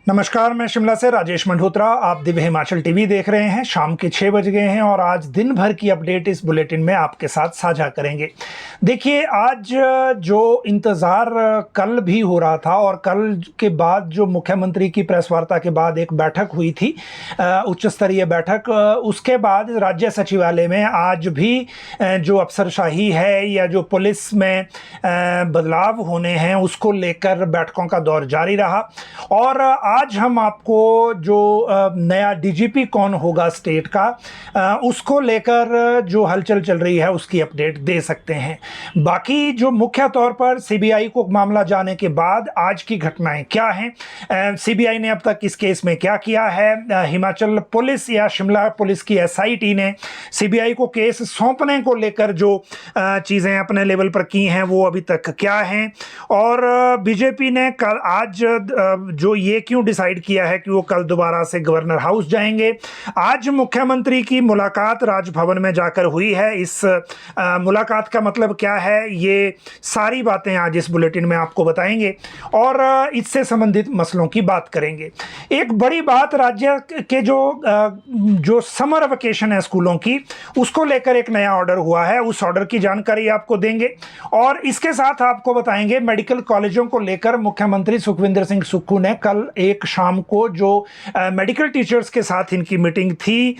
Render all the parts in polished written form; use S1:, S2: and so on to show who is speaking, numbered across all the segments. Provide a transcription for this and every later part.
S1: नमस्कार, मैं शिमला से राजेश मल्होत्रा। आप दिव्य हिमाचल टीवी देख रहे हैं। शाम के 6 बज गए हैं और आज दिन भर की अपडेट इस बुलेटिन में आपके साथ साझा करेंगे। देखिए, आज जो इंतज़ार कल भी हो रहा था और कल के बाद जो मुख्यमंत्री की प्रेस वार्ता के बाद एक बैठक हुई थी, उच्च स्तरीय बैठक, उसके बाद राज्य सचिवालय में आज भी जो अफसरशाही है या जो पुलिस में बदलाव होने हैं उसको लेकर बैठकों का दौर जारी रहा। और आज हम आपको जो नया डीजीपी कौन होगा स्टेट का, उसको लेकर जो हलचल चल रही है उसकी अपडेट दे सकते हैं। बाकी जो मुख्य तौर पर सीबीआई को मामला जाने के बाद आज की घटनाएं क्या हैं, सीबीआई ने अब तक इस केस में क्या किया है, हिमाचल पुलिस या शिमला पुलिस की एसआईटी ने सीबीआई को केस सौंपने को लेकर जो चीज़ें अपने लेवल पर की हैं वो अभी तक क्या हैं, और बीजेपी ने कल आज जो ये क्यों डिसाइड किया है कि वो कल दोबारा से गवर्नर हाउस जाएंगे। आज मुख्यमंत्री की मुलाकात राजभवन में जाकर हुई है। इस मुलाकात का मतलब क्या है, ये सारी बातें आज इस बुलेटिन में आपको बताएंगे और इससे संबंधित मसलों की बात करेंगे। एक बड़ी बात, राज्य के जो समर वेकेशन है स्कूलों की, उसको लेकर एक नया ऑर्डर हुआ है। उस ऑर्डर की जानकारी आपको देंगे और इसके साथ आपको बताएंगे मेडिकल कॉलेजों को लेकर मुख्यमंत्री सुखविंदर सिंह सुक्खू ने कल एक शाम को जो मेडिकल टीचर्स के साथ इनकी मीटिंग थी,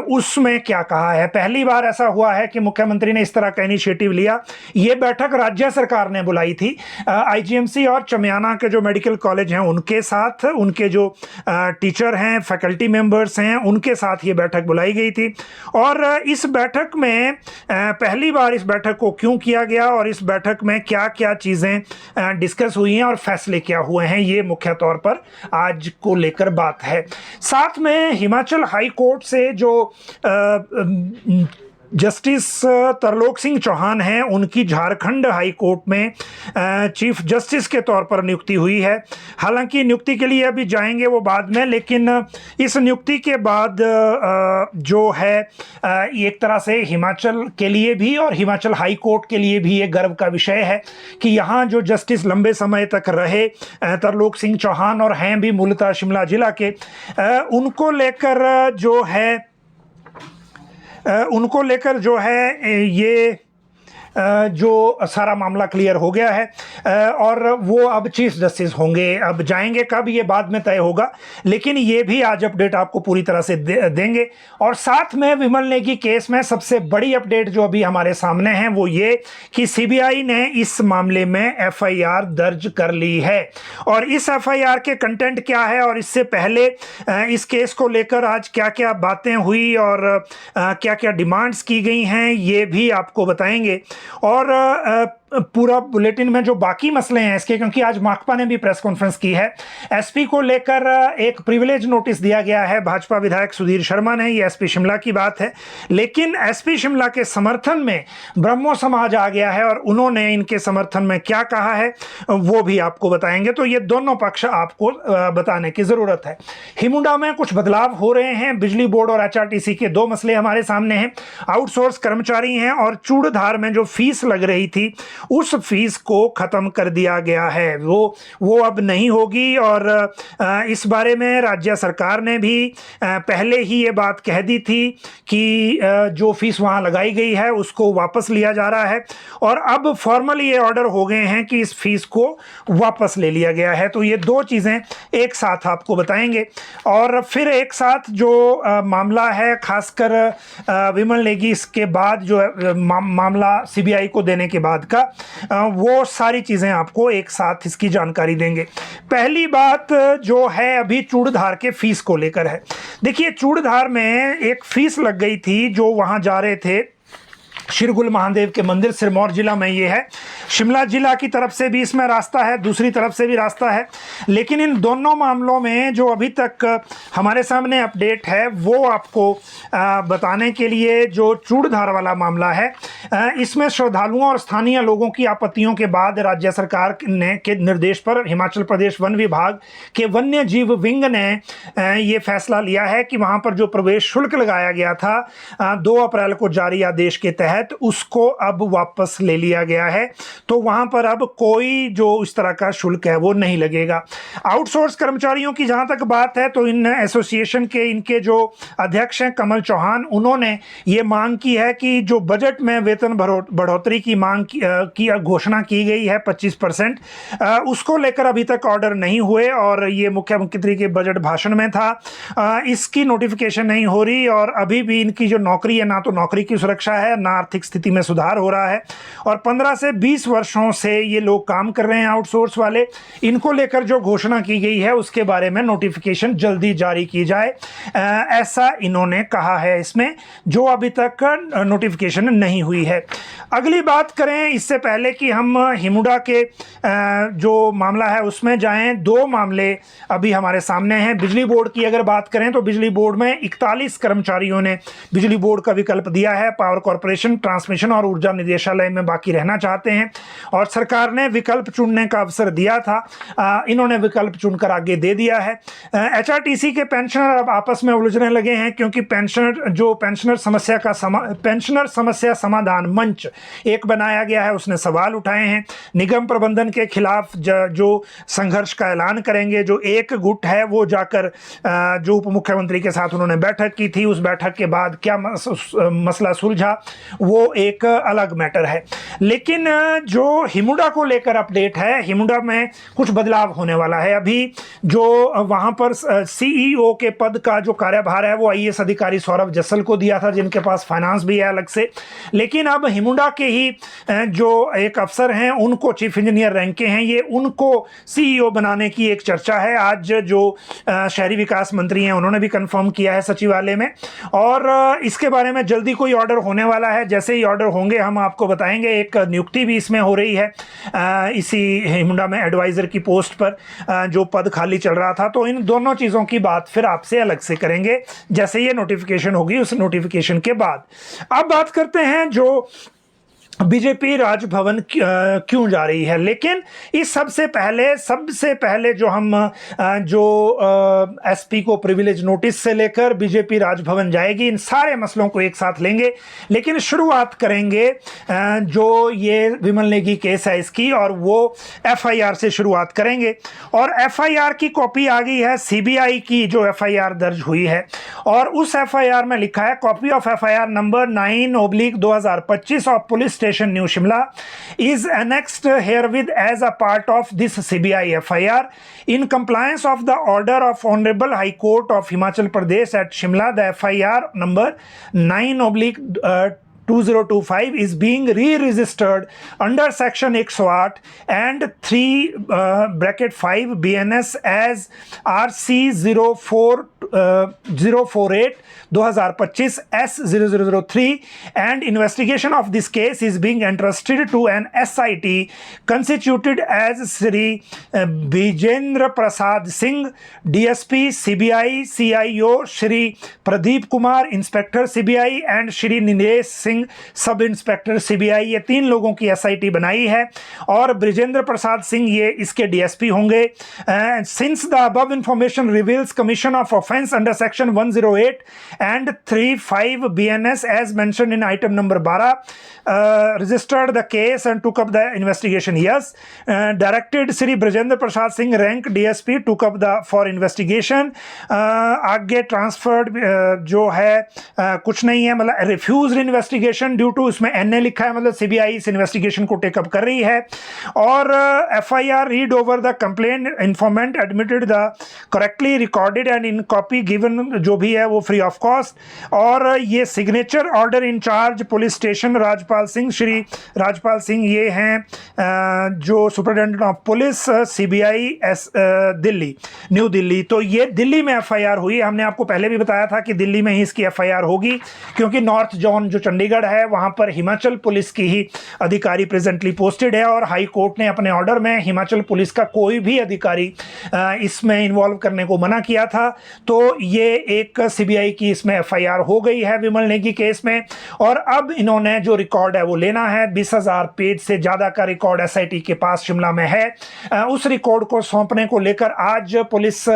S1: उसमें क्या कहा है। पहली बार ऐसा हुआ है कि मुख्यमंत्री ने इस तरह का इनिशिएटिव लिया। ये बैठक राज्य सरकार ने बुलाई थी। आईजीएमसी और चमियाना के जो मेडिकल कॉलेज हैं उनके साथ, उनके जो टीचर हैं, फैकल्टी मेंबर्स हैं, उनके साथ ये बैठक बुलाई गई थी। और इस बैठक में पहली बार इस बैठक को क्यों किया गया और इस बैठक में क्या क्या चीज़ें डिस्कस हुई हैं और फैसले क्या हुए हैं, ये मुख्य तौर पर आज को लेकर बात है। साथ में हिमाचल हाई कोर्ट से जो जस्टिस तरलोक सिंह चौहान हैं, उनकी झारखंड हाई कोर्ट में चीफ जस्टिस के तौर पर नियुक्ति हुई है। हालांकि नियुक्ति के लिए अभी जाएंगे वो बाद में, लेकिन इस नियुक्ति के बाद जो है एक तरह से हिमाचल के लिए भी और हिमाचल हाई कोर्ट के लिए भी ये गर्व का विषय है कि यहाँ जो जस्टिस लंबे समय तक रहे तरलोक सिंह चौहान और हैं भी मूलतः शिमला जिला के, उनको लेकर जो है ये जो सारा मामला क्लियर हो गया है और वो अब चीफ जस्टिस होंगे। अब जाएंगे कब ये बाद में तय होगा, लेकिन ये भी आज अपडेट आपको पूरी तरह से देंगे। और साथ में विमल नेगी केस में सबसे बड़ी अपडेट जो अभी हमारे सामने है वो ये कि सीबीआई ने इस मामले में एफआईआर दर्ज कर ली है। और इस एफआईआर के कंटेंट क्या है और इससे पहले इस केस को लेकर आज क्या क्या बातें हुई और क्या क्या डिमांड्स की गई हैं, ये भी आपको बताएंगे। और पूरा बुलेटिन में जो बाकी मसले हैं इसके, क्योंकि आज माकपा ने भी प्रेस कॉन्फ्रेंस की है, एसपी को लेकर एक प्रिविलेज नोटिस दिया गया है भाजपा विधायक सुधीर शर्मा ने। ये एसपी शिमला की बात है, लेकिन एसपी शिमला के समर्थन में ब्रह्मो समाज आ गया है और उन्होंने इनके समर्थन में क्या कहा है वो भी आपको बताएंगे। तो ये दोनों पक्ष आपको बताने की ज़रूरत है। हिमुडा में कुछ बदलाव हो रहे हैं। बिजली बोर्ड और एचआरटीसी के दो मसले हमारे सामने हैं। आउटसोर्स कर्मचारी हैं और चूड़धार में जो फीस लग रही थी उस फीस को ख़त्म कर दिया गया है, वो अब नहीं होगी। और इस बारे में राज्य सरकार ने भी पहले ही ये बात कह दी थी कि जो फीस वहाँ लगाई गई है उसको वापस लिया जा रहा है और अब फॉर्मली ये ऑर्डर हो गए हैं कि इस फीस को वापस ले लिया गया है। तो ये दो चीज़ें एक साथ आपको बताएंगे। और फिर एक साथ जो मामला है, खासकर विमल नेगी के बाद जो मामला सीबीआई को देने के बाद का, वो सारी चीज़ें आपको एक साथ इसकी जानकारी देंगे। पहली बात जो है अभी चूड़धार के फीस को लेकर है। देखिए, चूड़धार में एक फीस लग गई थी जो वहाँ जा रहे थे श्रीगुल महादेव के मंदिर, सिरमौर जिला में ये है। शिमला जिला की तरफ से भी इसमें रास्ता है, दूसरी तरफ से भी रास्ता है, लेकिन इन दोनों मामलों में जो अभी तक हमारे सामने अपडेट है वो आपको बताने के लिए, जो चूड़धार वाला मामला है, इसमें श्रद्धालुओं और स्थानीय लोगों की आपत्तियों के बाद राज्य सरकार ने के निर्देश पर हिमाचल प्रदेश वन विभाग के वन्य जीव विंग ने ये फैसला लिया है कि वहाँ पर जो प्रवेश शुल्क लगाया गया था 2 अप्रैल को जारी आदेश के तहत, तहत उसको अब वापस ले लिया गया है, तो वहाँ पर अब कोई जो इस तरह का शुल्क है वो नहीं लगेगा। आउटसोर्स कर्मचारियों की जहाँ तक बात है तो इन एसोसिएशन के इनके जो अध्यक्ष हैं कमल चौहान, उन्होंने ये मांग की है कि जो बजट में वेतन बढ़ोतरी की मांग की घोषणा की गई है 25%, उसको लेकर अभी तक ऑर्डर नहीं हुए और ये मुख्यमंत्री के बजट भाषण में था। इसकी नोटिफिकेशन नहीं हो रही और अभी भी इनकी जो नौकरी है, ना तो नौकरी की सुरक्षा है, ना आर्थिक स्थिति में सुधार हो रहा है और 15 से 20 वर्षों से ये लोग काम कर रहे हैं आउटसोर्स वाले। इनको लेकर जो घोषणा की गई है उसके बारे में नोटिफिकेशन जल्दी जारी की जाए, ऐसा इन्होंने कहा है इसमें, जो अभी तक नोटिफिकेशन नहीं हुई है। अगली बात करें इससे पहले कि हम हिमुडा के जो मामला है उसमें जाएं, दो मामले अभी हमारे सामने हैं। बिजली बोर्ड की अगर बात करें तो बिजली बोर्ड में 41 कर्मचारियों ने बिजली बोर्ड का विकल्प दिया है। पावर कॉरपोरेशन, ट्रांसमिशन और ऊर्जा निदेशालय में बाकी रहना चाहते हैं और सरकार ने विकल्प चुनने का अवसर दिया था, इन्होंने विकल्प चुनकर आगे दे दिया है। HRTC के पेंशनर अब आपस में उलझने लगे हैं क्योंकि पेंशनर समस्या समाधान मंच एक बनाया गया है, उसने सवाल उठाए हैं। निगम प्रबंधन के खिलाफ जो संघर्ष का ऐलान करेंगे। जो एक गुट है वो जाकर जो उप मुख्यमंत्री के साथ उन्होंने बैठक की थी, उस बैठक के बाद क्या मसला सुलझा वो एक अलग मैटर है। लेकिन जो हिमुडा को लेकर अपडेट है, हिमुडा में कुछ बदलाव होने वाला है। अभी जो वहाँ पर CEO के पद का जो कार्यभार है वो IAS अधिकारी सौरभ जस्सल को दिया था, जिनके पास फाइनेंस भी है अलग से। लेकिन अब हिमुडा के ही जो एक अफसर हैं उनको चीफ इंजीनियर रैंक के हैं, ये उनको CEO बनाने की एक चर्चा है। आज जो शहरी विकास मंत्री हैं उन्होंने भी कंफर्म किया है सचिवालय में और इसके बारे में जल्दी कोई ऑर्डर होने वाला है। जैसे ही ऑर्डर होंगे हम आपको बताएंगे। एक नियुक्ति भी इसमें हो रही है इसी हिमुडा में एडवाइज़र की पोस्ट पर, जो पद खाली चल रहा था। तो इन दोनों चीज़ों की बात फिर आपसे अलग से करेंगे जैसे ये नोटिफिकेशन होगी, उस नोटिफिकेशन के बाद। अब बात करते हैं जो बीजेपी राजभवन क्यों जा रही है। लेकिन इस सबसे पहले जो हम SP को प्रिविलेज नोटिस से लेकर बीजेपी राजभवन जाएगी, इन सारे मसलों को एक साथ लेंगे। लेकिन शुरुआत करेंगे जो ये विमल नेगी केस है इसकी, और वो FIR से शुरुआत करेंगे। और FIR की कॉपी आ गई है, CBI की जो FIR दर्ज हुई है, और उस FIR में लिखा है copy of FIR number 9/2025 of police station New Shimla is annexed herewith as a part of this CBI FIR in compliance of the order of Honorable High Court of Himachal Pradesh at Shimla. The FIR number 9/2025 is being re-registered under section 108 and 3(5) BNS as RC048 2025 S0003, and investigation of this case is being entrusted to an SIT constituted as Shri Bijendra Prasad Singh, DSP CBI, CIO Shri Pradeep Kumar, Inspector CBI, and Shri Nilesh Singh, sub inspector CBI। ये 3 लोगों की SIT बनाई है और ब्रिजेंद्र प्रसाद सिंह ये इसके DSP होंगे। Since the above information reveals commission of offence under section 108 and 3(5) BNS as mentioned in item number 12, registered the case and took up the investigation. Yes, directed Shri Brajendra Prasad Singh, rank DSP, took up the for investigation. आगे transferred जो है कुछ नहीं है, मतलब refused investigation due to, उसमें NA लिखा है, मतलब CBI इस इन्वेस्टिगेशन को टेकअप कर रही है। और FIR read over the complaint, informant admitted the correctly recorded and in copy given, जो भी है वो फ्री ऑफ कॉस्ट। और ये signature order incharge police station Rajpal Singh, Shri Rajpal Singh ये हैं जो superintendent of police CBI Delhi, New Delhi. तो ये दिल्ली में FIR हुई। हमने आपको पहले भी बताया था कि दिल्ली में ही इसकी FIR होगी, क्योंकि नॉर्थ जोन जो चंडीगढ़ है वहाँ पर हिमाचल पुलिस की ही अधिकारी प्रेजेंटली पोस्टेड है, और हाई कोर्ट ने अपने ऑर्डर में हिमाचल पुलिस का कोई भी अधिकारी इसमें इन्वॉल्व करने को मना किया था। तो तो ये एक सीबीआई की इसमें एफआईआर हो गई है विमल नेगी केस में, और अब इन्होंने जो रिकॉर्ड है वो लेना है। 20,000 पेज से ज़्यादा का रिकॉर्ड एसआईटी के पास शिमला में है। उस रिकॉर्ड को सौंपने को लेकर आज पुलिस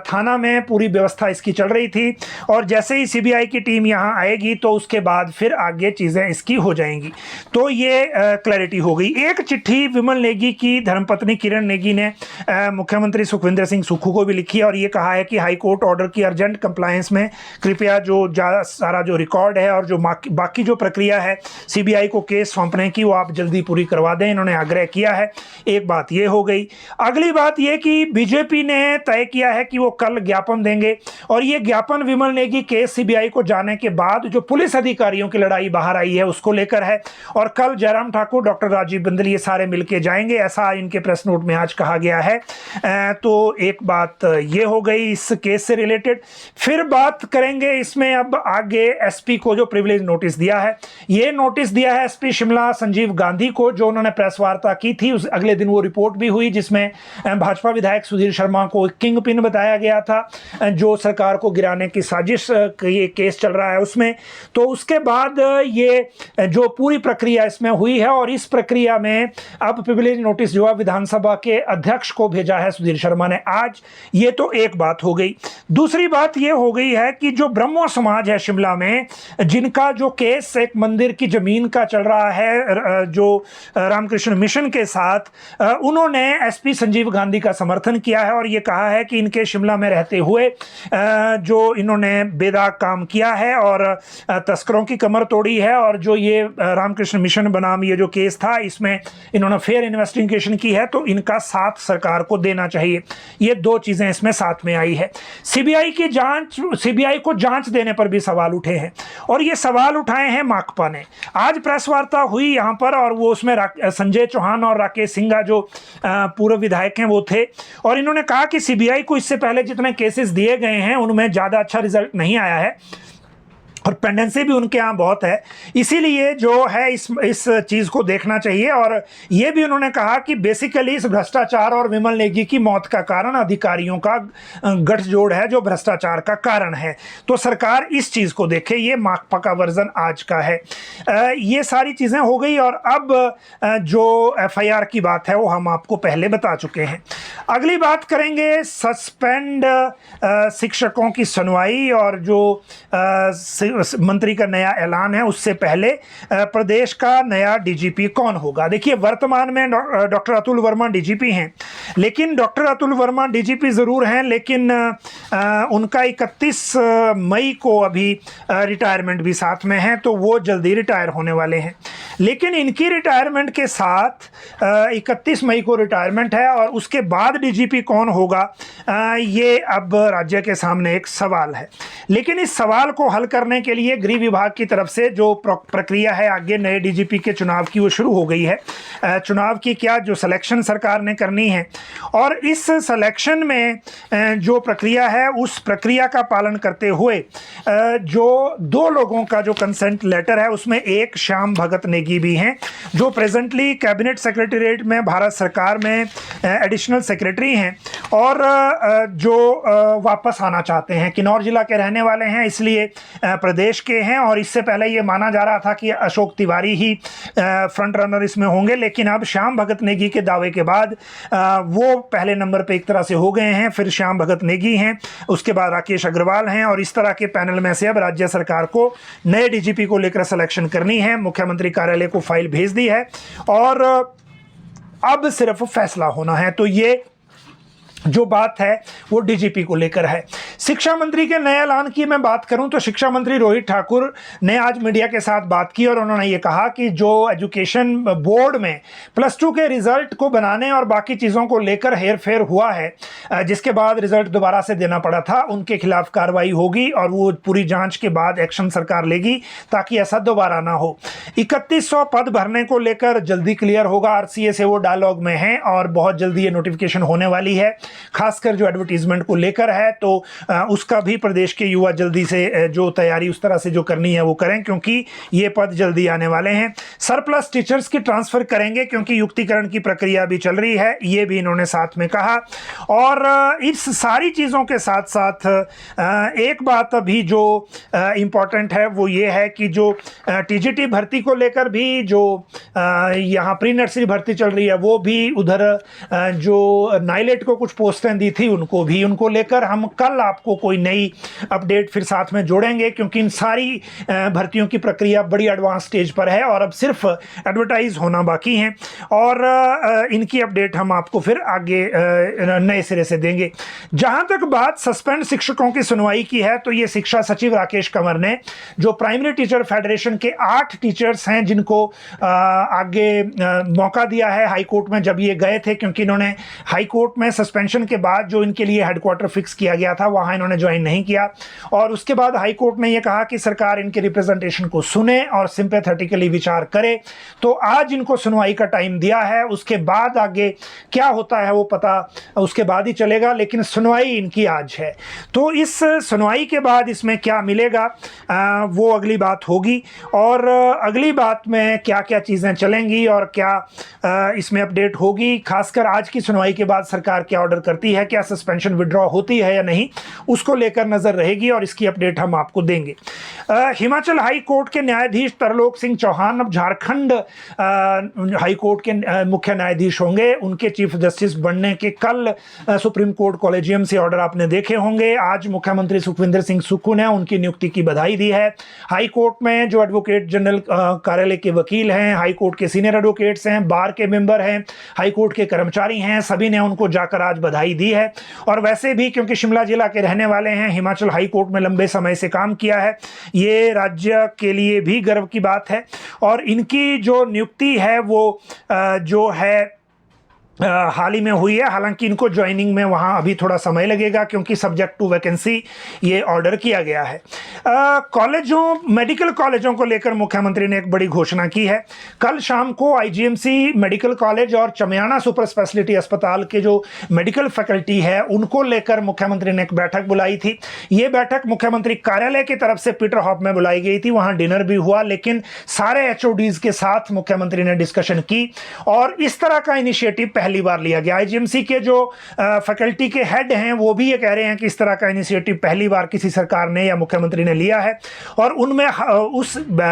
S1: थाना में पूरी व्यवस्था इसकी चल रही थी, और जैसे ही सीबीआई की टीम यहाँ आएगी तो उसके बाद फिर आगे चीज़ें इसकी हो जाएंगी। तो ये क्लैरिटी हो गई। एक चिट्ठी विमल नेगी की धर्मपत्नी किरण नेगी ने मुख्यमंत्री सुखविंदर सिंह सुक्खू को भी लिखी है और ये कहा है कि हाई कोर्ट ऑर्डर की अर्जेंट कंप्लायंस में कृपया जो सारा जो रिकॉर्ड है और जो बाकी जो प्रक्रिया है सीबीआई को केस सौंपने की, वो आप जल्दी पूरी करवा दें, इन्होंने आग्रह किया है। एक बात ये हो गई। अगली बात ये कि बीजेपी ने तय किया है कि वो कल ज्ञापन देंगे, और ये ज्ञापन विमल नेगी केस सीबीआई को जाने के बाद जो पुलिस अधिकारियों की लड़ाई बाहर आई है उसको लेकर है, और कल जयराम ठाकुर, डॉक्टर राजीव बिंदल ये सारे मिलके जाएंगे, ऐसा इनके प्रेस नोट में आज कहा गया है। तो एक बात ये हो गई इस केस से रिलेटेड। फिर बात करेंगे इसमें अब आगे एसपी को जो प्रिविलेज नोटिस दिया है, ये नोटिस दिया है एसपी शिमला संजीव गांधी को, जो उन्होंने प्रेस वार्ता की थी उस अगले दिन वो रिपोर्ट भी हुई जिसमें भाजपा विधायक सुधीर शर्मा को किंग पिन बताया गया था, जो सरकार को गिराने की साजिश ये केस चल रहा है उसमें। तो उसके बाद ये जो पूरी प्रक्रिया इसमें हुई है, और इस प्रक्रिया में अब प्रिविलेज नोटिस जो है विधानसभा के अध्यक्ष को भेजा है सुधीर शर्मा ने आज। ये तो एक बात हो गई। दूसरी बात ये हो गई है कि जो ब्रह्मो समाज है शिमला में, जिनका जो केस एक मंदिर की जमीन का चल रहा है जो रामकृष्ण मिशन के साथ, उन्होंने एसपी संजीव गांधी का समर्थन किया है और ये कहा है कि इनके शिमला में रहते हुए जो इन्होंने बेदाग काम किया है और तस्करों की कमर तोड़ी है, और जो ये रामकृष्ण मिशन बनाम ये जो केस था इसमें इन्होंने फेयर इन्वेस्टिगेशन की है, तो इनका साथ सरकार को देना चाहिए। ये दो चीजें इसमें साथ में आई है। सीबीआई को जांच देने पर भी सवाल उठे हैं, और ये सवाल उठाए हैं माकपा ने। आज प्रेस वार्ता हुई यहाँ पर, और वो उसमें संजय चौहान और राकेश सिंघा जो पूर्व विधायक हैं वो थे, और इन्होंने कहा कि सीबीआई को इससे पहले जितने केसेस दिए गए हैं उनमें ज़्यादा अच्छा रिजल्ट नहीं आया है और पेंडेंसी भी उनके यहाँ बहुत है, इसीलिए जो है इस चीज़ को देखना चाहिए। और ये भी उन्होंने कहा कि बेसिकली इस भ्रष्टाचार और विमल नेगी की मौत का कारण अधिकारियों का गठजोड़ है जो भ्रष्टाचार का कारण है, तो सरकार इस चीज़ को देखे। ये माकपा का वर्जन आज का है। ये सारी चीज़ें हो गई, और अब जो एफआईआर की बात है वो हम आपको पहले बता चुके हैं। अगली बात करेंगे सस्पेंड शिक्षकों की सुनवाई, और जो मंत्री का नया ऐलान है उससे पहले प्रदेश का नया डीजीपी कौन होगा। देखिए, वर्तमान में डॉक्टर अतुल वर्मा डीजीपी हैं, लेकिन डॉक्टर अतुल वर्मा डीजीपी ज़रूर हैं, लेकिन उनका 31 मई को अभी रिटायरमेंट भी साथ में है, तो वो जल्दी रिटायर होने वाले हैं। लेकिन इनकी रिटायरमेंट के साथ 31 मई को रिटायरमेंट है, और उसके बाद डीजीपी कौन होगा ये अब राज्य के सामने एक सवाल है। लेकिन इस सवाल को हल करने के लिए गृह विभाग की तरफ से जो प्रक्रिया है आगे नए डीजीपी के चुनाव की वो शुरू हो गई है। चुनाव की क्या जो सिलेक्शन सरकार ने करनी है, और इस सिलेक्शन में जो प्रक्रिया है उस प्रक्रिया का पालन करते हुए जो 2 लोगों का जो कंसेंट लेटर है उसमें एक श्याम भगत नेगी भी हैं, जो प्रेजेंटली कैबिनेट सेक्रेटरीट में भारत सरकार में एडिशनल सेक्रेटरी हैं, और जो वापस आना चाहते हैं। किन्नौर जिला के रहने वाले हैं, इसलिए प्रदेश के हैं, और इससे पहले ये माना जा रहा था कि अशोक तिवारी ही फ्रंट रनर इसमें होंगे, लेकिन अब श्याम भगत नेगी के दावे के बाद वो पहले नंबर पे एक तरह से हो गए हैं। फिर श्याम भगत नेगी हैं, उसके बाद राकेश अग्रवाल हैं, और इस तरह के पैनल में से अब राज्य सरकार को नए डीजीपी को लेकर सिलेक्शन करनी है। मुख्यमंत्री कार्यालय को फाइल भेज दी है, और अब सिर्फ फैसला होना है। तो ये जो बात है वो डीजीपी को लेकर है। शिक्षा मंत्री के नए ऐलान की मैं बात करूं तो शिक्षा मंत्री रोहित ठाकुर ने आज मीडिया के साथ बात की, और उन्होंने ये कहा कि जो एजुकेशन बोर्ड में +2 के रिजल्ट को बनाने और बाकी चीज़ों को लेकर हेरफेर हुआ है, जिसके बाद रिजल्ट दोबारा से देना पड़ा था, उनके खिलाफ कार्रवाई होगी, और वो पूरी जांच के बाद एक्शन सरकार लेगी ताकि ऐसा दोबारा ना हो। 3100 पद भरने को लेकर जल्दी क्लियर होगा, आरसीए से वो डायलॉग में है, और बहुत जल्दी ये नोटिफिकेशन होने वाली है। खासकर जो एडवर्टीजमेंट को लेकर है, तो उसका भी प्रदेश के युवा जल्दी से जो तैयारी उस तरह से जो करनी है वो करें, क्योंकि ये पद जल्दी आने वाले हैं। सरप्लस टीचर्स की ट्रांसफर करेंगे क्योंकि युक्तिकरण की प्रक्रिया भी चल रही है, ये भी इन्होंने साथ में कहा। और इस सारी चीज़ों के साथ साथ एक बात अभी जो इम्पॉर्टेंट है वो ये है कि जो टीजीटी भर्ती को लेकर भी जो यहाँ प्री नर्सरी भर्ती चल रही है, वो भी उधर जो नाइलेट को कुछ पोस्टें दी थी उनको लेकर हम कल आपको कोई नई अपडेट फिर साथ में जोड़ेंगे, क्योंकि इन सारी भर्तियों की प्रक्रिया बड़ी एडवांस स्टेज पर है और अब सिर्फ एडवर्टाइज होना बाकी है, और इनकी अपडेट हम आपको फिर आगे नए सिरे से देंगे। जहां तक बात सस्पेंड शिक्षकों की सुनवाई की है, तो ये शिक्षा सचिव राकेश कंवर ने जो प्राइमरी टीचर फेडरेशन के 8 टीचर्स हैं जिनको आगे मौका दिया है हाईकोर्ट में, जब ये गए थे, क्योंकि इन्होंने हाईकोर्ट में सस्पेंशन के बाद जो इनके लिए हेडक्वार्टर फिक्स किया गया था वहां इन्होंने ज्वाइन नहीं किया, और उसके बाद हाईकोर्ट ने यह कहा कि सरकार इनके रिप्रेजेंटेशन को सुने और सिंपैथेटिकली विचार करे। तो आज इनको सुनवाई का टाइम दिया है, उसके बाद आगे क्या होता है वो पता उसके बाद ही चलेगा, लेकिन सुनवाई इनकी आज है। तो इस सुनवाई के बाद इसमें क्या मिलेगा वो अगली बात होगी, और अगली बात में क्या क्या चीज़ें चलेंगी और क्या इसमें अपडेट होगी, खासकर आज की सुनवाई के बाद सरकार क्या ऑर्डर करती है, क्या सस्पेंशन विड्रॉ होती है या नहीं, उसको लेकर नज़र रहेगी और इसकी अपडेट हम आपको देंगे। हिमाचल हाई कोर्ट के न्यायाधीश तरलोक सिंह चौहान अब झारखंड हाई कोर्ट के मुख्य न्यायाधीश होंगे। उनके चीफ जस्टिस बनने के कल सुप्रीम कोर्ट कॉलेजियम से ऑर्डर आपने देखे होंगे। आज मुख्यमंत्री सुखविंदर सिंह सुक्खू ने उनकी नियुक्ति की बधाई दी है। हाई कोर्ट में जो एडवोकेट जनरल कार्यालय के वकील हैं, हाई कोर्ट के सीनियर एडवोकेट्स हैं, बार के मेंबर हैं, हाई कोर्ट के कर्मचारी हैं, सभी ने उनको जाकर आज बधाई दी है। और वैसे भी क्योंकि शिमला जिला के रहने वाले हैं, हिमाचल हाई कोर्ट में लंबे समय से काम किया है, ये राज्य के लिए भी गर्व की बात है। और इनकी जो नियुक्ति है वो जो है हाल ही में हुई है। हालांकि इनको ज्वाइनिंग में वहाँ अभी थोड़ा समय लगेगा, क्योंकि सब्जेक्ट टू वैकेंसी ये ऑर्डर किया गया है। कॉलेजों, मेडिकल कॉलेजों को लेकर मुख्यमंत्री ने एक बड़ी घोषणा की है। कल शाम को आईजीएमसी मेडिकल कॉलेज और चमियाना सुपर स्पेशलिटी अस्पताल के जो मेडिकल फैकल्टी है उनको लेकर मुख्यमंत्री ने एक बैठक बुलाई थी। ये बैठक मुख्यमंत्री कार्यालय की तरफ से पीटर हॉफ में बुलाई गई थी, वहाँ डिनर भी हुआ, लेकिन सारे एचओडीज के साथ मुख्यमंत्री ने डिस्कशन की और इस तरह का इनिशिएटिव पहली बार लिया गया। आईजीएमसी के जो फैकल्टी के हेड हैं वो भी ये कह रहे हैं कि इस तरह का इनिशिएटिव पहली बार किसी सरकार ने या मुख्यमंत्री ने लिया है, और उनमें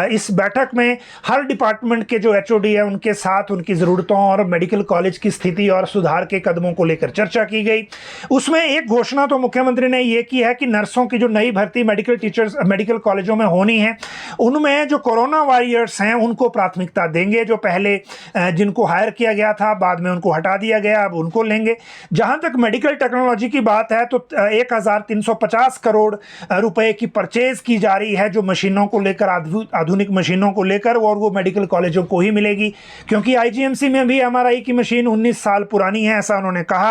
S1: इस बैठक में हर डिपार्टमेंट के जो एचओडी है उनके साथ उनकी ज़रूरतों और मेडिकल कॉलेज की स्थिति और सुधार के कदमों को लेकर चर्चा की गई। उसमें एक घोषणा तो मुख्यमंत्री ने ये की है कि नर्सों की जो नई भर्ती मेडिकल टीचर्स मेडिकल कॉलेजों में होनी है, उनमें जो कोरोना वॉरियर्स हैं उनको प्राथमिकता देंगे। जो पहले जिनको हायर किया गया था बाद में उनको हटा दिया गया, अब उनको लेंगे। जहां तक मेडिकल टेक्नोलॉजी की बात है तो 1350 करोड़ रुपए की परचेज की जा रही है जो मशीनों को लेकर, आधुनिक मशीनों को लेकर, और वो मेडिकल कॉलेजों को ही मिलेगी, क्योंकि आईजीएमसी में भी एमआरआई की मशीन 19 साल पुरानी है, ऐसा उन्होंने कहा।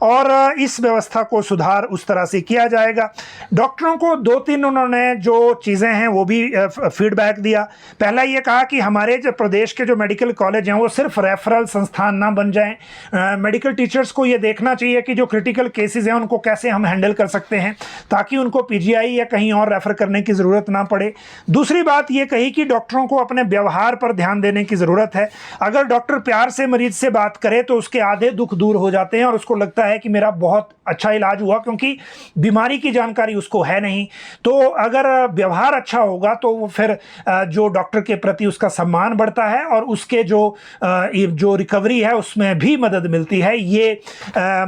S1: और इस व्यवस्था को सुधार उस तरह से किया जाएगा। डॉक्टरों को 2-3 उन्होंने जो चीज़ें हैं वो भी फीडबैक दिया। पहला ये कहा कि हमारे जो प्रदेश के जो मेडिकल कॉलेज हैं वो सिर्फ रेफरल संस्थान ना बन जाएं। मेडिकल टीचर्स को ये देखना चाहिए कि जो क्रिटिकल केसेस हैं उनको कैसे हम हैंडल कर सकते हैं ताकि उनको पीजीआई या कहीं और रेफर करने की ज़रूरत ना पड़े। दूसरी बात ये कही कि डॉक्टरों को अपने व्यवहार पर ध्यान देने की ज़रूरत है। अगर डॉक्टर प्यार से मरीज से बात करे तो उसके आधे दुख दूर हो जाते हैं और उसको लगता है कि मेरा बहुत अच्छा इलाज हुआ, क्योंकि बीमारी की जानकारी उसको है नहीं। तो अगर व्यवहार अच्छा होगा तो वो फिर जो डॉक्टर के प्रति उसका सम्मान बढ़ता है और उसके जो रिकवरी है उसमें भी मदद मिलती है, ये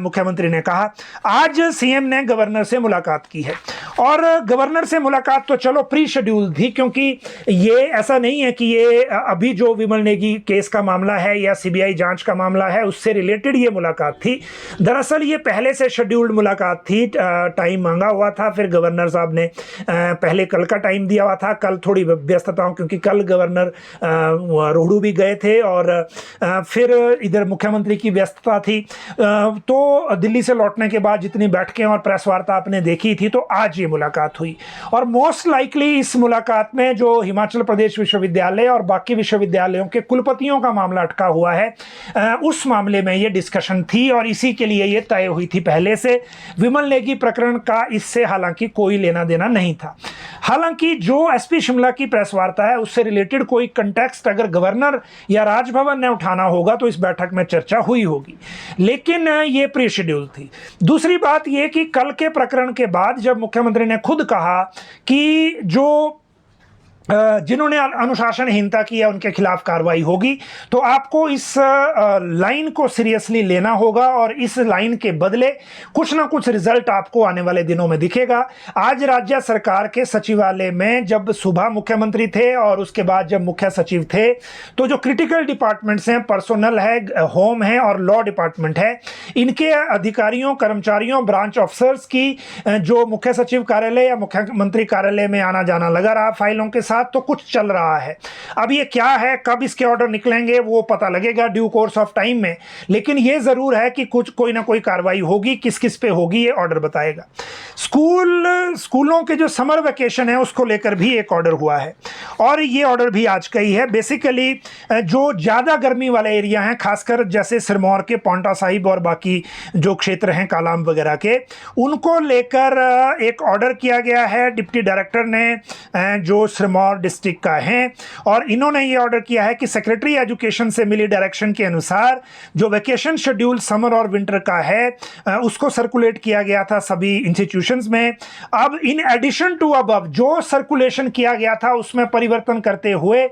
S1: मुख्यमंत्री ने कहा। आज सीएम ने गवर्नर से मुलाकात की है, और गवर्नर से मुलाकात तो चलो प्री शेड्यूल थी, क्योंकि ये ऐसा नहीं है कि ये अभी जो विमल नेगी केस का मामला है या सीबीआई जांच का मामला है उससे रिलेटेड ये मुलाकात थी। दरअसल ये पहले से शेड्यूल्ड मुलाकात थी, टाइम मांगा हुआ था, फिर गवर्नर साहब ने पहले कल का टाइम दिया हुआ था। कल थोड़ी व्यस्तताओं, क्योंकि कल गवर्नर रोहडू भी गए थे और फिर इधर मुख्यमंत्री की व्यस्तता थी, तो दिल्ली से लौटने के बाद जितनी बैठकें और प्रेस वार्ता आपने देखी थी, तो आज ये ये मुलाकात हुई। और मोस्ट लाइकली इस मुलाकात में जो हिमाचल प्रदेश विश्वविद्यालय और बाकी विश्वविद्यालयों के कुलपतियों का मामला अटका हुआ है, उस मामले में ये डिस्कशन थी और इसी के लिए ये तय हुई थी पहले से। विमल नेगी प्रकरण का इससे हालांकि कोई लेना देना नहीं था। हालांकि जो एसपी शिमला की प्रेस वार्ता है उससे रिलेटेड कोई कंटेक्स्ट अगर गवर्नर या राजभवन ने उठाना होगा तो इस बैठक में चर्चा हुई होगी, लेकिन ये प्री शेड्यूल थी। दूसरी बात ये कि कल के प्रकरण के बाद जब मुख्यमंत्री ने खुद कहा कि जो जिन्होंने अनुशासनहीनता की है उनके खिलाफ कार्रवाई होगी, तो आपको इस लाइन को सीरियसली लेना होगा और इस लाइन के बदले कुछ ना कुछ रिजल्ट आपको आने वाले दिनों में दिखेगा। आज राज्य सरकार के सचिवालय में जब सुबह मुख्यमंत्री थे और उसके बाद जब मुख्य सचिव थे, तो जो क्रिटिकल डिपार्टमेंट्स हैं, पर्सोनल है, होम है और लॉ डिपार्टमेंट है, इनके अधिकारियों, कर्मचारियों, ब्रांच ऑफिसर्स की जो मुख्य सचिव कार्यालय या मुख्यमंत्री कार्यालय में आना जाना लगा रहा फाइलों के साथ, तो कुछ चल रहा है। अब ये क्या है, कब इसके ऑर्डर निकलेंगे वो पता लगेगा ड्यू कोर्स ऑफ टाइम में, लेकिन ये जरूर है कि कुछ कोई ना कोई कार्रवाई होगी। किस किस पे होगी ये ऑर्डर बताएगा। स्कूलों के जो समर वेकेशन है उसको लेकर भी एक ऑर्डर हुआ है और ये ऑर्डर भी आज का ही है। बेसिकली जो ज़्यादा गर्मी वाले एरिया हैं, खासकर जैसे सिरमौर के पांवटा साहिब और बाकी जो क्षेत्र हैं कालाम वगैरह के, उनको लेकर एक ऑर्डर किया गया है। डिप्टी डायरेक्टर ने जो सिरमौर डिस्ट्रिक्ट का है और इन्होंने ये ऑर्डर किया है कि सेक्रेटरी एजुकेशन से मिली डायरेक्शन के अनुसार जो वेकेशन शेड्यूल समर और विंटर का है उसको सर्कुलेट किया गया था सभी इंस्टीट्यूशंस में। अब इन एडिशन टू अबव जो सर्कुलेशन किया गया था उसमें परिवर्तन करते हुए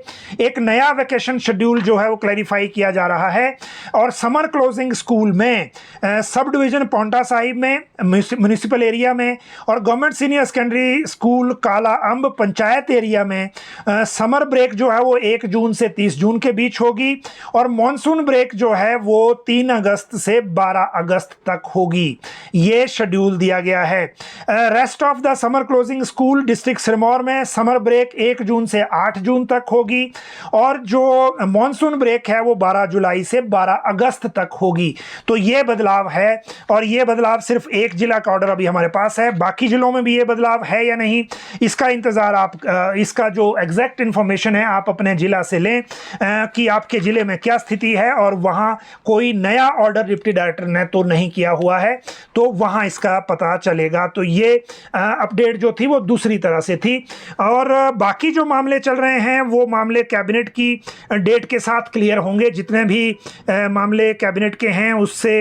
S1: एक नया वेकेशन शेड्यूल जो है वो क्लैरिफाई किया जा रहा है और समर क्लोजिंग स्कूल में सब डिवीजन पांवटा साहिब में, म्यूनिसिपल एरिया में और गवर्नमेंट सीनियर सेकेंडरी स्कूल काला अंब पंचायत एरिया में समर ब्रेक जो है वो 1 जून से 30 जून के बीच होगी और मॉनसून ब्रेक जो है वो 3 अगस्त से 12 अगस्त तक होगी। ये शेड्यूल दिया गया है। Rest of the summer closing school district Sirmaur में समर ब्रेक 1 जून से 8 जून तक होगी और जो मॉनसून ब्रेक है वो 12 जुलाई से 12 अगस्त तक होगी। तो ये बदलाव है और ये बदलाव सिर्फ एक जिला का ऑर्डर अभी हमारे पास है। बाकी जिलों में भी ये बदलाव है या नहीं, इसका इंतजार आप इसका जो एग्जैक्ट इंफॉर्मेशन है आप अपने जिला से लें कि आपके जिले में क्या स्थिति है और वहां कोई नया ऑर्डर डिप्टी डायरेक्टर ने तो नहीं किया हुआ है, तो वहां इसका पता चलेगा। तो ये अपडेट जो थी वो दूसरी तरह से थी और बाकी जो मामले चल रहे हैं वो मामले कैबिनेट की डेट के साथ क्लियर होंगे। जितने भी मामले कैबिनेट के हैं उससे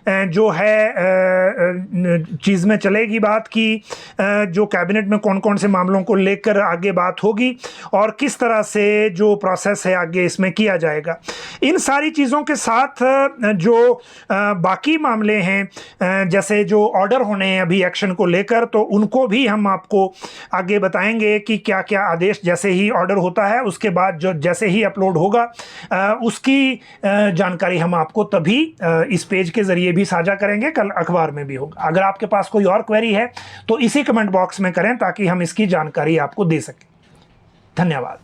S1: जो है चीज़ में चलेगी बात की जो कैबिनेट में कौन कौन से मामलों को लेकर आगे बात होगी और किस तरह से जो प्रोसेस है आगे इसमें किया जाएगा। इन सारी चीज़ों के साथ जो बाकी मामले हैं जैसे जो ऑर्डर होने हैं अभी एक्शन को लेकर, तो उनको भी हम आपको आगे बताएंगे कि क्या क्या आदेश जैसे ही ऑर्डर होता है उसके बाद जो जैसे ही अपलोड होगा उसकी जानकारी हम आपको तभी इस पेज के ज़रिए भी साझा करेंगे, कल अखबार में भी होगा। अगर आपके पास कोई और क्वेरी है तो इसी कमेंट बॉक्स में करें ताकि हम इसकी जानकारी आपको दे सकें। धन्यवाद।